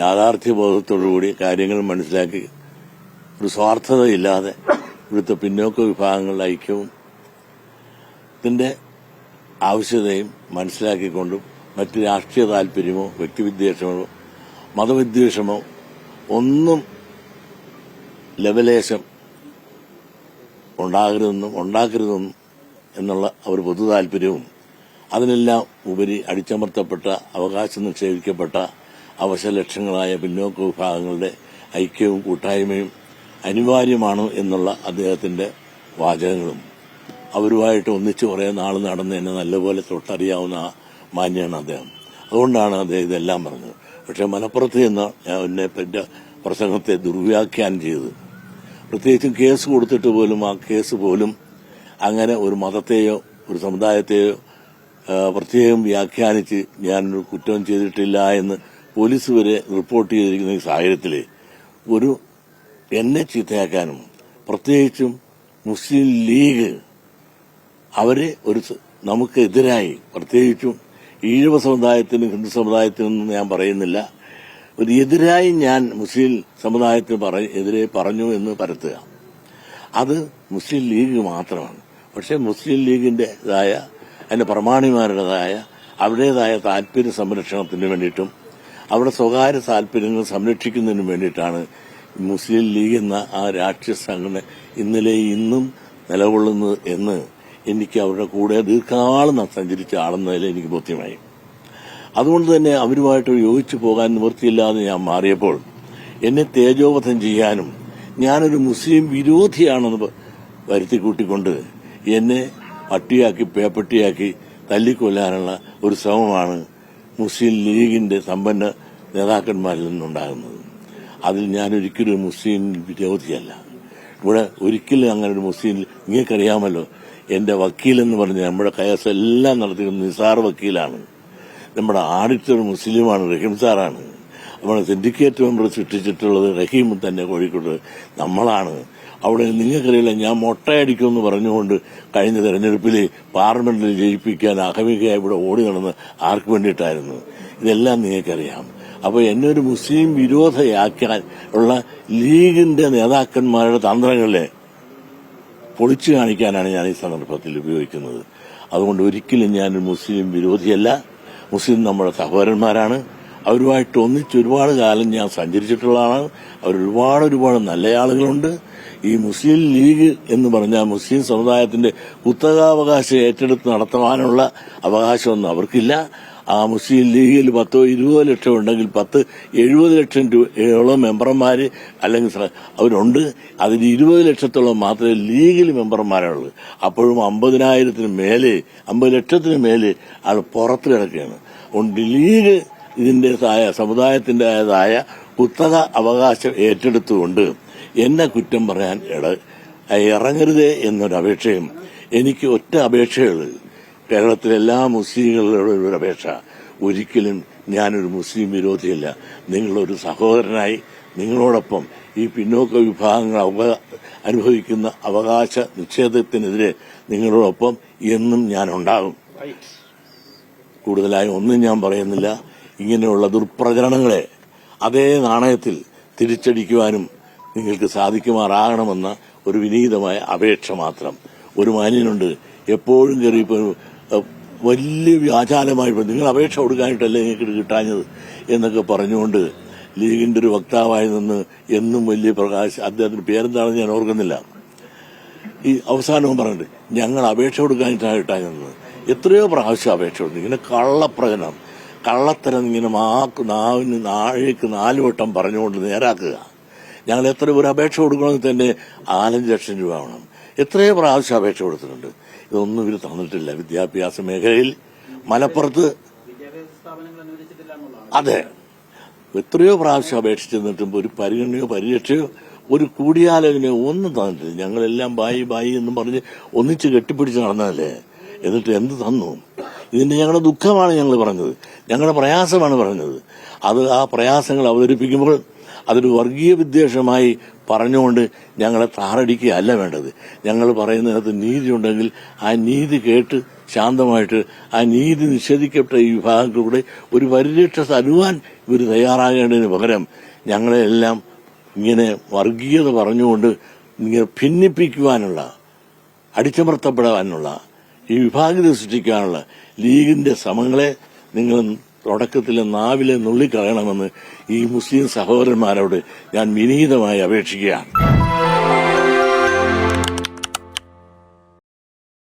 യാഥാർത്ഥ്യബോധത്തോടുകൂടി കാര്യങ്ങൾ മനസ്സിലാക്കി ഒരു സ്വാർത്ഥതയില്ലാതെ ഇവിടുത്തെ പിന്നോക്ക വിഭാഗങ്ങളുടെ ഐക്യവും ഇതിന്റെ ആവശ്യതയും മനസ്സിലാക്കിക്കൊണ്ടും മറ്റ് രാഷ്ട്രീയ താൽപര്യമോ വ്യക്തിവിദ്വേഷമോ മതവിദ്വേഷമോ ഒന്നും ലവലേശം ഉണ്ടാക്കരുതെന്നും എന്നുള്ള ഒരു പൊതു താൽപര്യവും അതിനെല്ലാം ഉപരി അടിച്ചമർത്തപ്പെട്ട അവകാശം നിഷേധിക്കപ്പെട്ട അവശലക്ഷങ്ങളായ പിന്നോക്ക വിഭാഗങ്ങളുടെ ഐക്യവും കൂട്ടായ്മയും അനിവാര്യമാണ് എന്നുള്ള അദ്ദേഹത്തിന്റെ വാചകങ്ങളും അവരുമായിട്ട് ഒന്നിച്ചു കുറേ നാൾ നടന്ന് എന്നെ നല്ലപോലെ തൊട്ടറിയാവുന്ന മാന്യാണ് അദ്ദേഹം. അതുകൊണ്ടാണ് അദ്ദേഹം ഇതെല്ലാം പറഞ്ഞത്. പക്ഷെ മലപ്പുറത്ത് നിന്ന് എന്നെ പറ്റിയ പ്രസംഗത്തെ ദുർവ്യാഖ്യാനം ചെയ്തത്, പ്രത്യേകിച്ചും കേസ് കൊടുത്തിട്ട് പോലും ആ കേസ് പോലും അങ്ങനെ ഒരു മതത്തെയോ ഒരു സമുദായത്തെയോ പ്രത്യേകം വ്യാഖ്യാനിച്ച് ഞാനൊരു കുറ്റം ചെയ്തിട്ടില്ല എന്ന് പോലീസ് വരെ റിപ്പോർട്ട് ചെയ്തിരിക്കുന്ന ഈ സാഹചര്യത്തിൽ എന്നെ ചീത്തയാക്കാനും പ്രത്യേകിച്ചും മുസ്ലിം ലീഗ് അവരെ നമുക്കെതിരായി, പ്രത്യേകിച്ചും ഈഴവ സമുദായത്തിനും ഹിന്ദു സമുദായത്തിനും ഞാൻ പറയുന്നില്ല, ഒരു എതിരായി ഞാൻ മുസ്ലിം സമുദായത്തിന് എതിരെ പറഞ്ഞു എന്ന് പരത്തുക, അത് മുസ്ലിം ലീഗ് മാത്രമാണ്. പക്ഷെ മുസ്ലിം ലീഗിന്റേതായ അതിന്റെ പ്രമാണിമാരുടേതായ അവരുടേതായ താൽപര്യ സംരക്ഷണത്തിന് വേണ്ടിയിട്ടും അവിടെ സ്വകാര്യ താൽപര്യങ്ങൾ സംരക്ഷിക്കുന്നതിനും വേണ്ടിയിട്ടാണ് മുസ്ലിം ലീഗ് എന്ന ആ രാഷ്ട്രീയ സംഘടന ഇന്നലെ ഇന്നും നിലകൊള്ളുന്നത് എന്ന് എനിക്ക് അവരുടെ കൂടെ ദീർഘകാലം സഞ്ചരിച്ച ആളെന്നതിൽ എനിക്ക് ബോധ്യമായി. അതുകൊണ്ട് തന്നെ അവരുമായിട്ട് യോജിച്ചു പോകാൻ നിവൃത്തിയില്ലാതെ ഞാൻ മാറിയപ്പോൾ എന്നെ തേജോവധം ചെയ്യാനും ഞാനൊരു മുസ്ലിം വിരോധിയാണെന്ന് വരുത്തിക്കൂട്ടിക്കൊണ്ട് എന്നെ പട്ടിയാക്കി പേപ്പട്ടിയാക്കി തല്ലിക്കൊല്ലാനുള്ള ഒരു ശ്രമമാണ് മുസ്ലിം ലീഗിന്റെ സമ്പന്ന നേതാക്കന്മാരിൽ നിന്നുണ്ടാകുന്നത്. അതിൽ ഞാനൊരിക്കലും മുസ്ലിം വിരോധിയല്ല. ഇവിടെ ഒരിക്കലും അങ്ങനെ ഒരു മുസ്ലിം, നിങ്ങൾക്കറിയാമല്ലോ, എന്റെ വക്കീലെന്ന് പറഞ്ഞ് നമ്മുടെ കേസെല്ലാം നടത്തിയിരുന്ന നിസാർ വക്കീലാണ്. നമ്മുടെ ഓഡിറ്റർ മുസ്ലിമാണ്, റഹീം സാറാണ്. നമ്മുടെ സിൻഡിക്കേറ്റ് മെമ്പർ സൃഷ്ടിച്ചിട്ടുള്ളത് റഹീം തന്നെ കോഴിക്കോട് നമ്മളാണ്. അവിടെ നിങ്ങൾക്കറിയില്ല, ഞാൻ മൊട്ടയടിക്കുമെന്ന് പറഞ്ഞുകൊണ്ട് കഴിഞ്ഞ തെരഞ്ഞെടുപ്പിൽ പാർലമെന്റിൽ ജയിപ്പിക്കാൻ അഹമികയായി ഇവിടെ ഓടി നടന്ന് ആർക്ക് വേണ്ടിയിട്ടായിരുന്നു? ഇതെല്ലാം നിങ്ങൾക്കറിയാം. അപ്പോൾ എന്നെ ഒരു മുസ്ലിം വിരോധയാക്കാൻ ഉള്ള ലീഗിന്റെ നേതാക്കന്മാരുടെ തന്ത്രങ്ങളെ പൊളിച്ചു കാണിക്കാനാണ് ഞാൻ ഈ സന്ദർഭത്തിൽ ഉപയോഗിക്കുന്നത്. അതുകൊണ്ട് ഒരിക്കലും ഞാനൊരു മുസ്ലിം വിരോധിയല്ല. മുസ്ലിം നമ്മുടെ സഹോദരന്മാരാണ്. അവരുമായിട്ട് ഒന്നിച്ച് ഒരുപാട് കാലം ഞാൻ സഞ്ചരിച്ചിട്ടുള്ളതാണ്. ഒരുപാട് നല്ല ആളുകളുണ്ട്. ഈ മുസ്ലിം ലീഗ് എന്ന് പറഞ്ഞാൽ മുസ്ലിം സമുദായത്തിന്റെ കുത്തകാവകാശം ഏറ്റെടുത്ത് നടത്താനുള്ള അവകാശമൊന്നും അവർക്കില്ല. ആ മുസ്ലിം ലീഗിൽ 10-20 ലക്ഷം ഉണ്ടെങ്കിൽ 70 ലക്ഷം രൂപയോളം മെമ്പർമാര് അല്ലെങ്കിൽ അവരുണ്ട്. അതിൽ 20 ലക്ഷത്തോളം മാത്രമേ ലീഗിൽ മെമ്പർമാരുള്ളൂ. അപ്പോഴും 50 ലക്ഷത്തിന് മേലെ ആൾ പുറത്ത് കിടക്കുകയാണ്. അതുകൊണ്ട് ലീഗ് ഇതിന്റേതായ സമുദായത്തിന്റേതായ കുത്തക അവകാശം ഏറ്റെടുത്തുകൊണ്ട് എന്നെ കുറ്റം പറയാൻ ഇറങ്ങരുതേ എന്നൊരപേക്ഷയും എനിക്ക് ഒറ്റ അപേക്ഷയുള്ളൂ. കേരളത്തിലെ എല്ലാ മുസ്ലിങ്ങളുടെ ഒരു അപേക്ഷ, ഒരിക്കലും ഞാനൊരു മുസ്ലിം വിരോധിയല്ല. നിങ്ങളൊരു സഹോദരനായി നിങ്ങളോടൊപ്പം ഈ പിന്നോക്ക വിഭാഗങ്ങൾ അനുഭവിക്കുന്ന അവകാശ നിഷേധത്തിനെതിരെ നിങ്ങളോടൊപ്പം എന്നും ഞാനുണ്ടാകും. കൂടുതലായി ഒന്നും ഞാൻ പറയുന്നില്ല. ഇങ്ങനെയുള്ള ദുർപ്രചരണങ്ങളെ അതേ നാണയത്തിൽ തിരിച്ചടിക്കുവാനും നിങ്ങൾക്ക് സാധിക്കുമാറാകണമെന്ന ഒരു വിനീതമായ അപേക്ഷ മാത്രം. ഒരു മാന്യനുണ്ട്, എപ്പോഴും കയറി വലിയ വ്യാജാലമായി നിങ്ങൾ അപേക്ഷ കൊടുക്കാനായിട്ടല്ലേ നിങ്ങൾക്ക് കിട്ടാഞ്ഞത് എന്നൊക്കെ പറഞ്ഞുകൊണ്ട് ലീഗിന്റെ ഒരു വക്താവായി നിന്ന് എന്നും വലിയ പ്രകാശ്, അദ്ദേഹത്തിന്റെ പേരെന്താണെന്ന് ഞാൻ ഓർക്കുന്നില്ല, ഈ അവസാനവും പറഞ്ഞിട്ട് ഞങ്ങൾ അപേക്ഷ കൊടുക്കാനായിട്ടാണ് കിട്ടാഞ്ഞത്. എത്രയോ പ്രാവശ്യം അപേക്ഷ കൊടുത്തു. ഇങ്ങനെ കള്ളപ്രചരണം, കള്ളത്തരം ഇങ്ങനെ നാവിന് നാഴേക്ക് 4 വട്ടം പറഞ്ഞുകൊണ്ട് നേരാക്കുക. ഞങ്ങൾ ഒരു അപേക്ഷ കൊടുക്കണമെങ്കിൽ തന്നെ 5 ലക്ഷം രൂപ വേണം. എത്രയോ പ്രാവശ്യം അപേക്ഷ കൊടുത്തിട്ടുണ്ട്. ഇതൊന്നും ഇവർ തന്നിട്ടില്ല. വിദ്യാഭ്യാസ മേഖലയിൽ മലപ്പുറത്ത് അതെ എത്രയോ പ്രാവശ്യം അപേക്ഷിച്ച് തന്നിട്ടും ഒരു പരിഗണനയോ പരിരക്ഷയോ ഒരു കൂടിയാലോചനയോ ഒന്നും തന്നിട്ടില്ല. ഞങ്ങളെല്ലാം ബായി എന്നും പറഞ്ഞ് ഒന്നിച്ച് കെട്ടിപ്പിടിച്ച് നടന്നതല്ലേ. എന്നിട്ട് എന്ത് തന്നു? ഇതിന്റെ ഞങ്ങളുടെ ദുഃഖമാണ് ഞങ്ങൾ പറഞ്ഞത്, ഞങ്ങളുടെ പ്രയാസമാണ് പറഞ്ഞത്. അത് ആ പ്രയാസങ്ങൾ അവതരിപ്പിക്കുമ്പോൾ അതൊരു വർഗീയ വിദ്വേഷമായി പറഞ്ഞുകൊണ്ട് ഞങ്ങളെ താറടിക്കുകയല്ല വേണ്ടത്. ഞങ്ങൾ പറയുന്നതിനകത്ത് നീതി ഉണ്ടെങ്കിൽ ആ നീതി കേട്ട് ശാന്തമായിട്ട് ആ നീതി നിഷേധിക്കപ്പെട്ട ഈ വിഭാഗങ്ങളിലൂടെ ഒരു പരിരക്ഷ തരുവാൻ ഇവർ തയ്യാറാകേണ്ടതിന് പകരം ഞങ്ങളെല്ലാം ഇങ്ങനെ വർഗീയത പറഞ്ഞുകൊണ്ട് ഇങ്ങനെ ഭിന്നിപ്പിക്കുവാനുള്ള, അടിച്ചമർത്തപ്പെടാനുള്ള, ഈ വിഭാഗീയത സൃഷ്ടിക്കാനുള്ള ലീഗിന്റെ ശ്രമങ്ങളെ നിങ്ങൾ തുടക്കത്തിലെ നാവിലെ നുള്ളിക്കളയണമെന്ന് ഈ മുസ്ലിം സഹോദരന്മാരോട് ഞാൻ വിനീതമായി അപേക്ഷിക്കുകയാണ്.